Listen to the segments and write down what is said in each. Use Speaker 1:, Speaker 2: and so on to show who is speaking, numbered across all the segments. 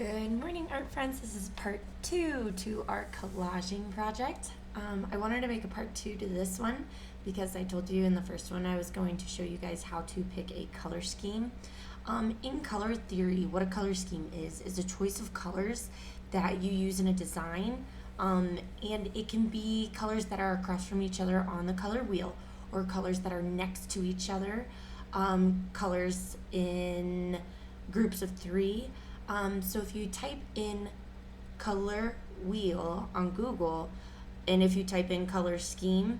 Speaker 1: Good morning, art friends. This is part 2 to our collaging project. I wanted to make a part 2 to this one because I told you in the first one I was going to show you guys how to pick a color scheme. In color theory, what a color scheme is a choice of colors that you use in a design, and it can be colors that are across from each other on the color wheel or colors that are next to each other, colors in groups of 3. So if you type in color wheel on Google, and if you type in color scheme,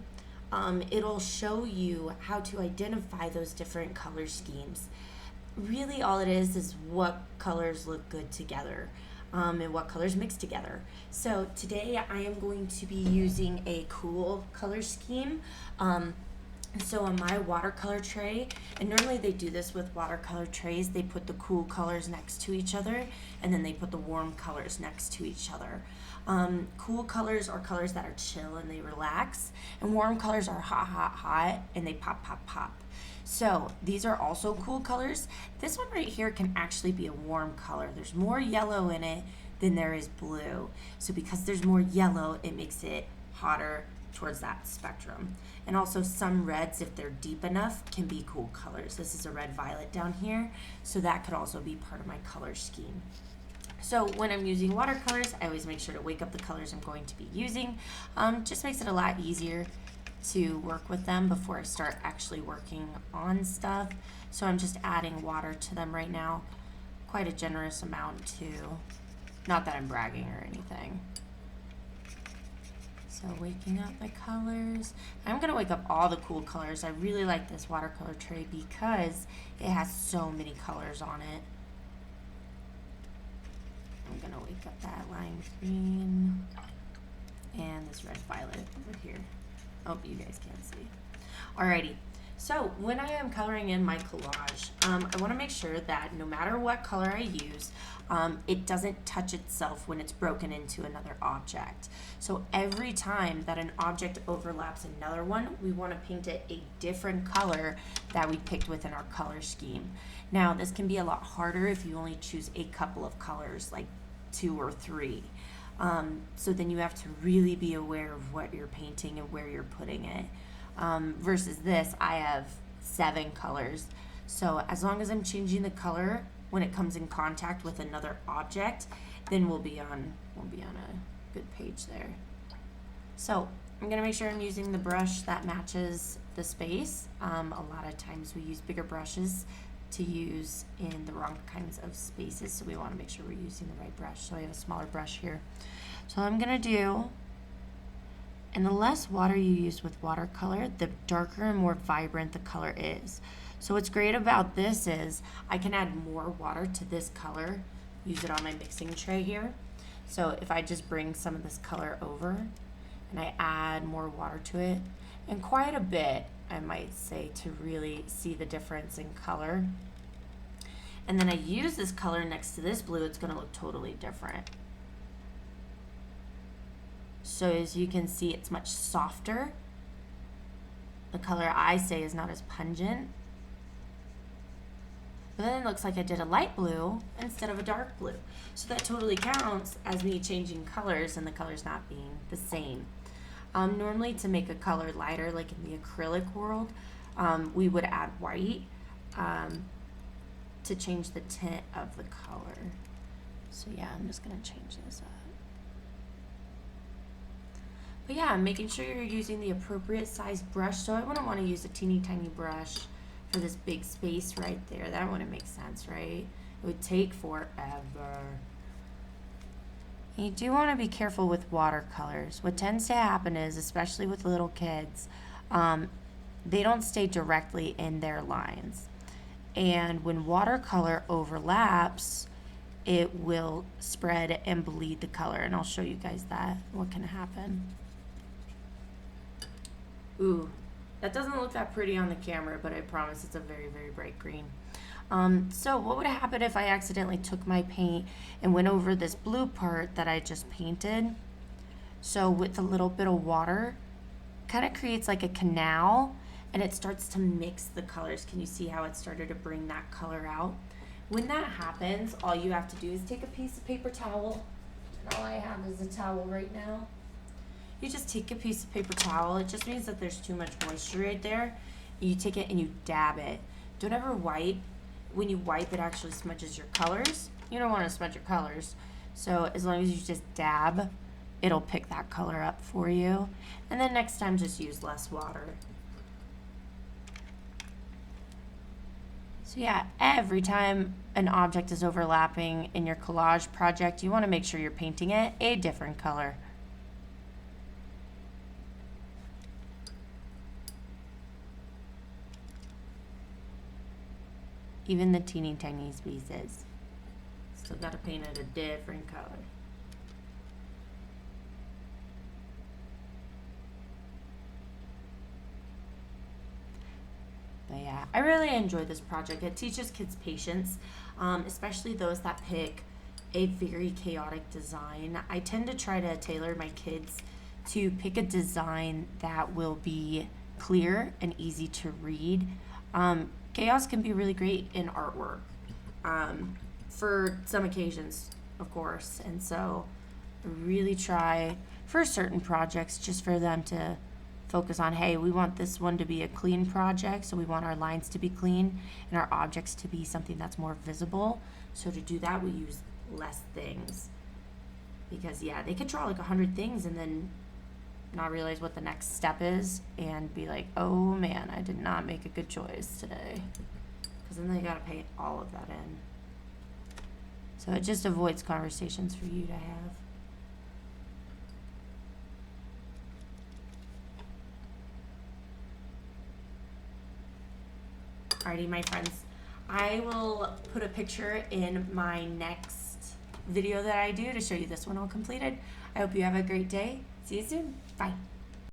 Speaker 1: it'll show you how to identify those different color schemes. Really all it is what colors look good together, and what colors mix together. So today I am going to be using a cool color scheme. So on my watercolor tray, and normally they do this with watercolor trays, they put the cool colors next to each other and then they put the warm colors next to each other. Cool colors are colors that are chill and they relax, and warm colors are hot, hot, hot, and they pop, pop, pop. So these are also cool colors. This one right here can actually be a warm color. There's more yellow in it than there is blue. So because there's more yellow, it makes it hotter towards that spectrum. And also some reds, if they're deep enough, can be cool colors. This is a red violet down here, so that could also be part of my color scheme. So when I'm using watercolors, I always make sure to wake up the colors I'm going to be using. Just makes it a lot easier to work with them before I start actually working on stuff. So I'm just adding water to them right now, quite a generous amount too. Not that I'm bragging or anything. So waking up my colors. I'm going to wake up all the cool colors. I really like this watercolor tray because it has so many colors on it. I'm going to wake up that lime green and this red violet over here. Oh, you guys can't see. Alrighty. So when I am coloring in my collage, I want to make sure that no matter what color I use, it doesn't touch itself when it's broken into another object. So every time that an object overlaps another one, we want to paint it a different color that we picked within our color scheme. Now, this can be a lot harder if you only choose a couple of colors, like 2 or 3. So then you have to really be aware of what you're painting and where you're putting it. Versus this, I have 7 colors. So as long as I'm changing the color when it comes in contact with another object, then we'll be on a good page there. So I'm gonna make sure I'm using the brush that matches the space. A lot of times we use bigger brushes to use in the wrong kinds of spaces, so we want to make sure we're using the right brush. So I have a smaller brush here. So I'm gonna do, and the less water you use with watercolor, the darker and more vibrant the color is. So what's great about this is I can add more water to this color, use it on my mixing tray here. So if I just bring some of this color over and I add more water to it, and quite a bit, I might say, to really see the difference in color. And then I use this color next to this blue, it's gonna look totally different. So as you can see, it's much softer. The color I say is not as pungent. But then it looks like I did a light blue instead of a dark blue. So that totally counts as me changing colors and the colors not being the same. Normally to make a color lighter, like in the acrylic world, we would add white to change the tint of the color. So yeah, I'm just gonna change this up. But yeah, making sure you're using the appropriate size brush. So I wouldn't want to use a teeny tiny brush for this big space right there. That wouldn't make sense, right? It would take forever. You do want to be careful with watercolors. What tends to happen is, especially with little kids, they don't stay directly in their lines. And when watercolor overlaps, it will spread and bleed the color. And I'll show you guys that, what can happen. Ooh, that doesn't look that pretty on the camera, but I promise it's a very, very bright green. So what would happen if I accidentally took my paint and went over this blue part that I just painted? So with a little bit of water, kind of creates like a canal, and it starts to mix the colors. Can you see how it started to bring that color out? When that happens, all you have to do is take a piece of paper towel, and all I have is a towel right now. You just take a piece of paper towel. It just means that there's too much moisture right there. You take it and you dab it. Don't ever wipe. When you wipe, it actually smudges your colors. You don't want to smudge your colors. So as long as you just dab, it'll pick that color up for you. And then next time, just use less water. So yeah, every time an object is overlapping in your collage project, you want to make sure you're painting it a different color. Even the teeny tiny pieces. Still got to paint it a different color. But yeah, I really enjoy this project. It teaches kids patience, especially those that pick a very chaotic design. I tend to try to tailor my kids to pick a design that will be clear and easy to read. Chaos can be really great in artwork, for some occasions, of course. And so I really try for certain projects just for them to focus on, hey, we want this one to be a clean project, so we want our lines to be clean and our objects to be something that's more visible. So to do that, we use less things. Because yeah, they could draw like 100 things and then not realize what the next step is and be like, oh man, I did not make a good choice today. Because then they gotta paint all of that in. So it just avoids conversations for you to have. Alrighty, my friends, I will put a picture in my next video that I do to show you this one all completed. I hope you have a great day. See you soon. Bye.